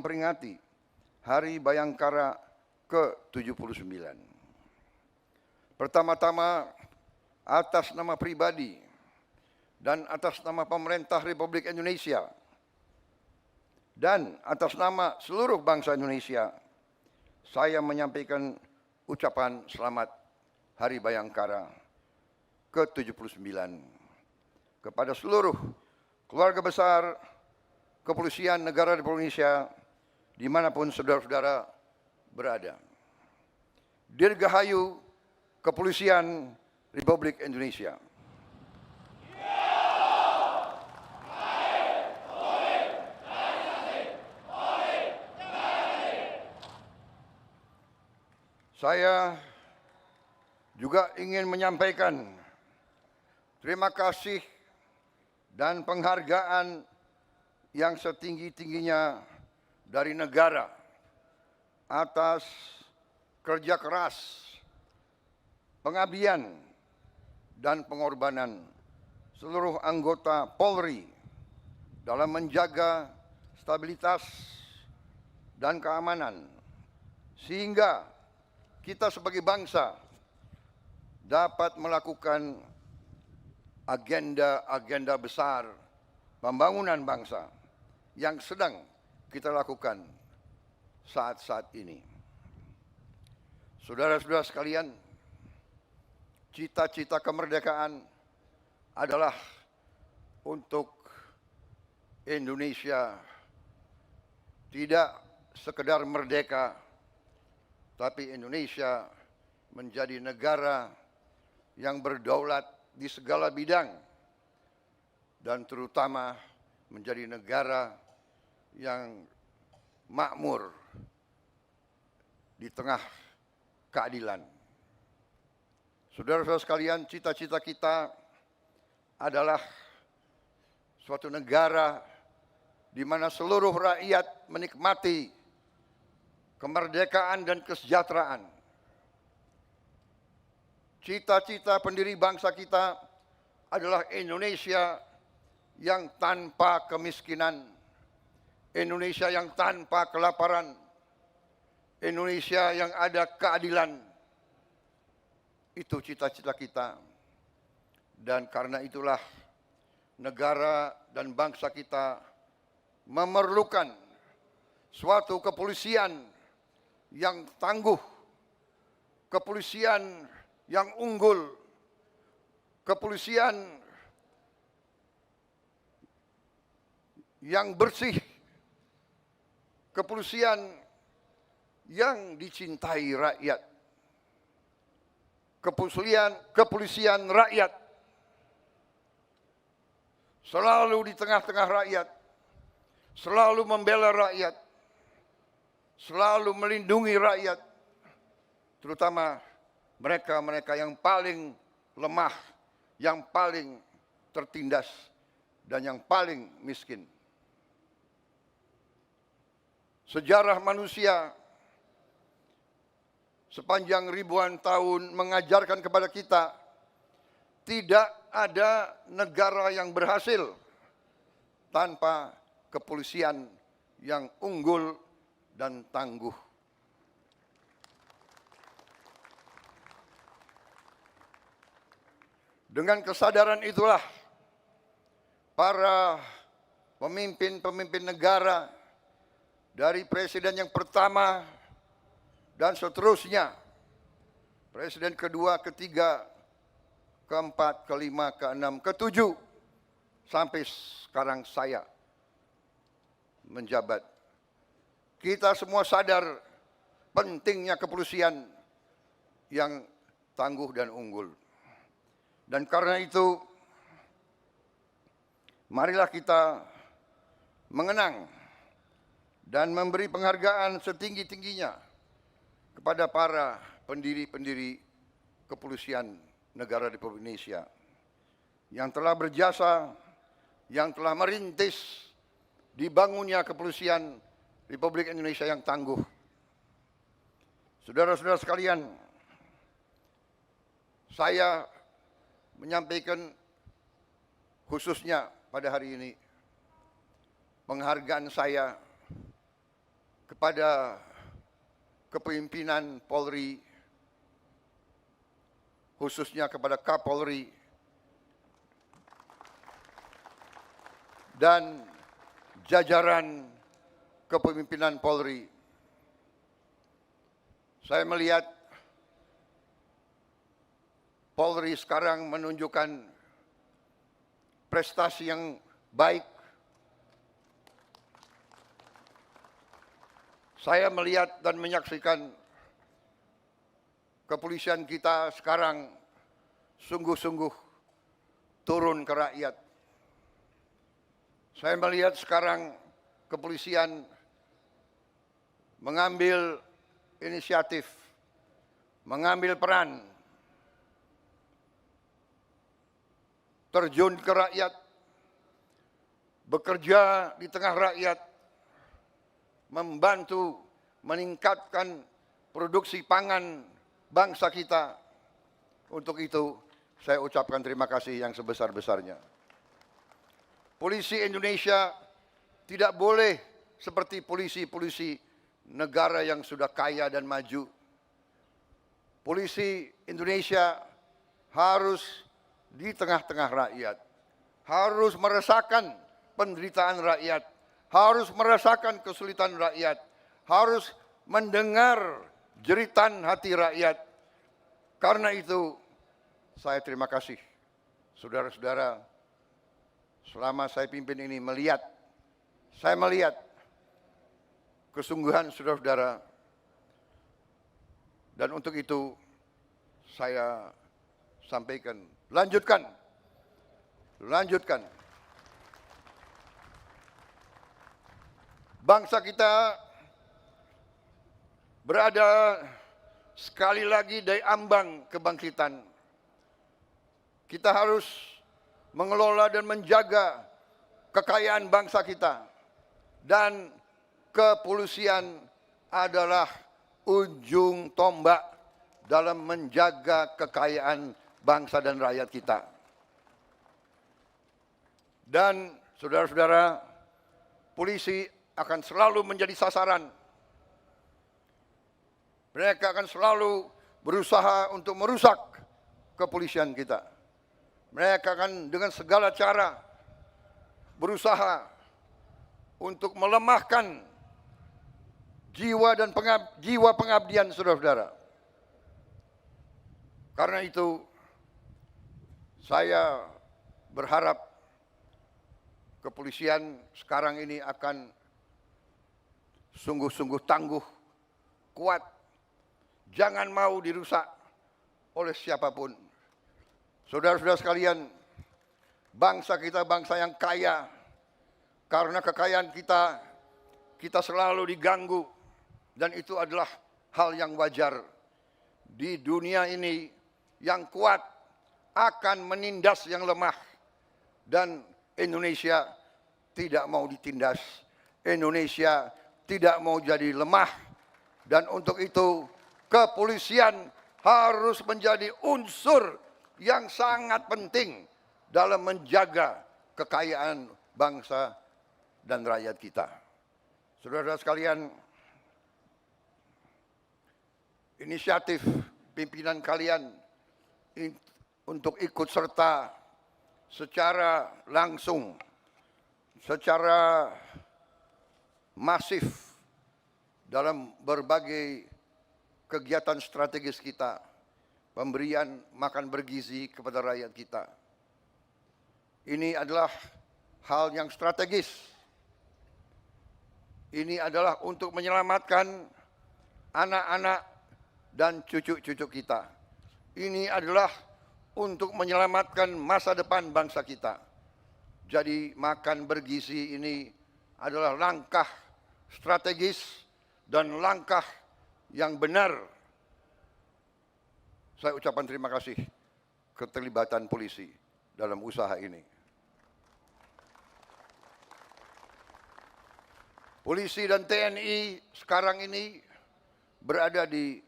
memperingati Hari Bayangkara ke-79. Pertama-tama, atas nama pribadi dan atas nama pemerintah Republik Indonesia dan atas nama seluruh bangsa Indonesia, saya menyampaikan ucapan selamat Hari Bayangkara ke-79 kepada seluruh keluarga besar Kepolisian Negara Republik Indonesia dimanapun saudara-saudara berada. Dirgahayu Kepolisian Republik Indonesia. Saya juga ingin menyampaikan terima kasih dan penghargaan yang setinggi-tingginya dari negara atas kerja keras, pengabdian, dan pengorbanan seluruh anggota Polri dalam menjaga stabilitas dan keamanan, sehingga kita sebagai bangsa dapat melakukan agenda-agenda besar pembangunan bangsa yang sedang kita lakukan saat-saat ini. Saudara-saudara sekalian, cita-cita kemerdekaan adalah untuk Indonesia tidak sekedar merdeka, tapi Indonesia menjadi negara yang berdaulat di segala bidang dan terutama menjadi negara yang makmur di tengah keadilan. Saudara-saudara sekalian, cita-cita kita adalah suatu negara di mana seluruh rakyat menikmati kemerdekaan dan kesejahteraan. Cita-cita pendiri bangsa kita adalah Indonesia yang tanpa kemiskinan, Indonesia yang tanpa kelaparan, Indonesia yang ada keadilan. Itu cita-cita kita. Dan karena itulah negara dan bangsa kita memerlukan suatu kepolisian yang tangguh, kepolisian yang unggul, kepolisian yang bersih, kepolisian yang dicintai rakyat, kepolisian rakyat, selalu di tengah-tengah rakyat, selalu membela rakyat, selalu melindungi rakyat, terutama mereka-mereka yang paling lemah, yang paling tertindas, dan yang paling miskin. Sejarah manusia sepanjang ribuan tahun mengajarkan kepada kita, tidak ada negara yang berhasil tanpa kepolisian yang unggul dan tangguh. Dengan kesadaran itulah para pemimpin-pemimpin negara dari presiden yang pertama dan seterusnya, presiden kedua, ketiga, keempat, kelima, keenam, ketujuh, sampai sekarang saya menjabat. Kita semua sadar pentingnya kepolisian yang tangguh dan unggul. Dan karena itu, marilah kita mengenang dan memberi penghargaan setinggi-tingginya kepada para pendiri-pendiri kepolisian negara Republik Indonesia yang telah berjasa, yang telah merintis dibangunnya kepolisian Republik Indonesia yang tangguh. Saudara-saudara sekalian, saya menyampaikan khususnya pada hari ini penghargaan saya kepada kepemimpinan Polri, khususnya kepada Kapolri dan jajaran kepemimpinan Polri. Saya melihat Polri sekarang menunjukkan prestasi yang baik. Saya melihat dan menyaksikan kepolisian kita sekarang sungguh-sungguh turun ke rakyat. Saya melihat sekarang kepolisian mengambil inisiatif, mengambil peran, terjun ke rakyat, bekerja di tengah rakyat, membantu meningkatkan produksi pangan bangsa kita. Untuk itu, saya ucapkan terima kasih yang sebesar-besarnya. Polisi Indonesia tidak boleh seperti polisi-polisi negara yang sudah kaya dan maju. Polisi Indonesia harus di tengah-tengah rakyat, harus merasakan penderitaan rakyat, harus merasakan kesulitan rakyat, harus mendengar jeritan hati rakyat. Karena itu, saya terima kasih, saudara-saudara, selama saya pimpin ini saya melihat kesungguhan saudara-saudara, dan untuk itu saya sampaikan, lanjutkan. Bangsa kita berada sekali lagi di ambang kebangkitan. Kita harus mengelola dan menjaga kekayaan bangsa kita. Dan kepolisian adalah ujung tombak dalam menjaga kekayaan bangsa dan rakyat kita. Dan saudara-saudara, polisi akan selalu menjadi sasaran. Mereka akan selalu berusaha untuk merusak kepolisian kita. Mereka akan dengan segala cara berusaha untuk melemahkan jiwa dan jiwa pengabdian saudara-saudara. Karena itu, saya berharap kepolisian sekarang ini akan sungguh-sungguh tangguh, kuat, jangan mau dirusak oleh siapapun. Saudara-saudara sekalian, bangsa kita bangsa yang kaya. Karena kekayaan kita selalu diganggu, dan itu adalah hal yang wajar. Di dunia ini, yang kuat akan menindas yang lemah, dan Indonesia tidak mau ditindas. Indonesia tidak mau jadi lemah, dan untuk itu kepolisian harus menjadi unsur yang sangat penting dalam menjaga kekayaan bangsa dan rakyat kita. Saudara-saudara sekalian, inisiatif pimpinan kalian untuk ikut serta secara langsung, secara masif dalam berbagai kegiatan strategis kita, pemberian makan bergizi kepada rakyat kita. Ini adalah hal yang strategis. Ini adalah untuk menyelamatkan anak-anak dan cucu-cucu kita. Ini adalah untuk menyelamatkan masa depan bangsa kita. Jadi makan bergizi ini adalah langkah strategis dan langkah yang benar. Saya ucapkan terima kasih keterlibatan polisi dalam usaha ini. Polisi dan TNI sekarang ini berada di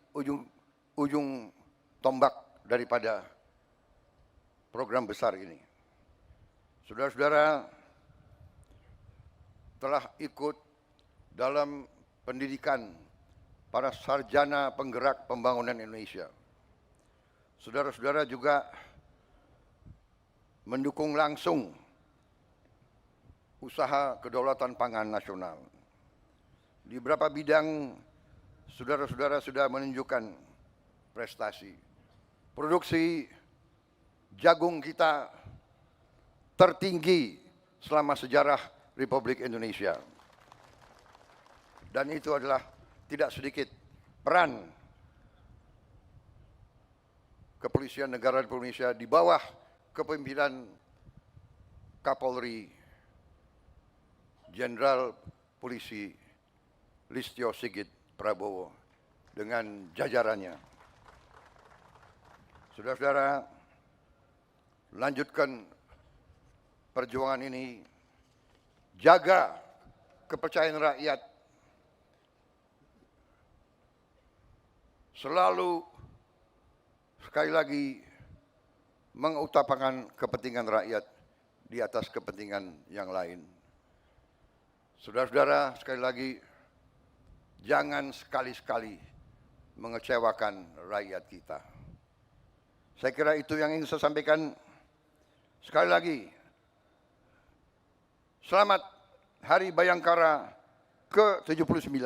ujung tombak daripada program besar ini. Saudara-saudara telah ikut dalam pendidikan, para sarjana penggerak pembangunan Indonesia. Saudara-saudara juga mendukung langsung usaha kedaulatan pangan nasional. Di beberapa bidang, saudara-saudara sudah menunjukkan prestasi. Produksi jagung kita tertinggi selama sejarah Republik Indonesia. Dan itu adalah tidak sedikit peran Kepolisian Negara Republik Indonesia di bawah kepemimpinan Kapolri Jenderal Polisi Listio Sigit Prabowo dengan jajarannya. Saudara-saudara, lanjutkan perjuangan ini, jaga kepercayaan rakyat, selalu sekali lagi mengutamakan kepentingan rakyat di atas kepentingan yang lain. Saudara-saudara, sekali lagi, jangan sekali-sekali mengecewakan rakyat kita. Saya kira itu yang ingin saya sampaikan. Sekali lagi, selamat Hari Bayangkara ke-79.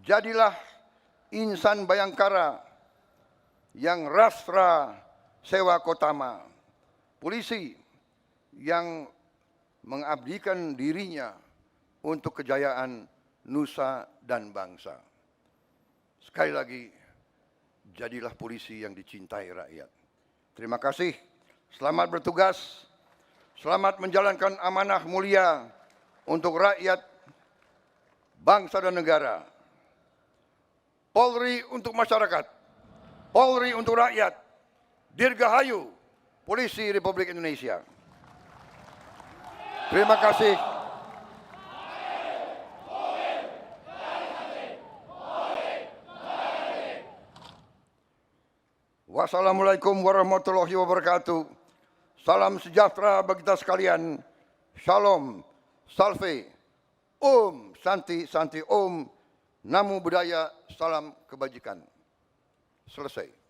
Jadilah insan Bayangkara yang rastra sewa kotama, polisi yang mengabdikan dirinya untuk kejayaan nusa dan bangsa. Sekali lagi, jadilah polisi yang dicintai rakyat. Terima kasih, selamat bertugas, selamat menjalankan amanah mulia untuk rakyat, bangsa dan negara. Polri untuk masyarakat, Polri untuk rakyat, Dirgahayu, Polisi Republik Indonesia. Terima kasih. Wassalamualaikum warahmatullahi wabarakatuh. Salam sejahtera bagi kita sekalian. Shalom, salve, Om, Santi, Santi, Om, Namo Buddhaya, salam kebajikan. Selesai.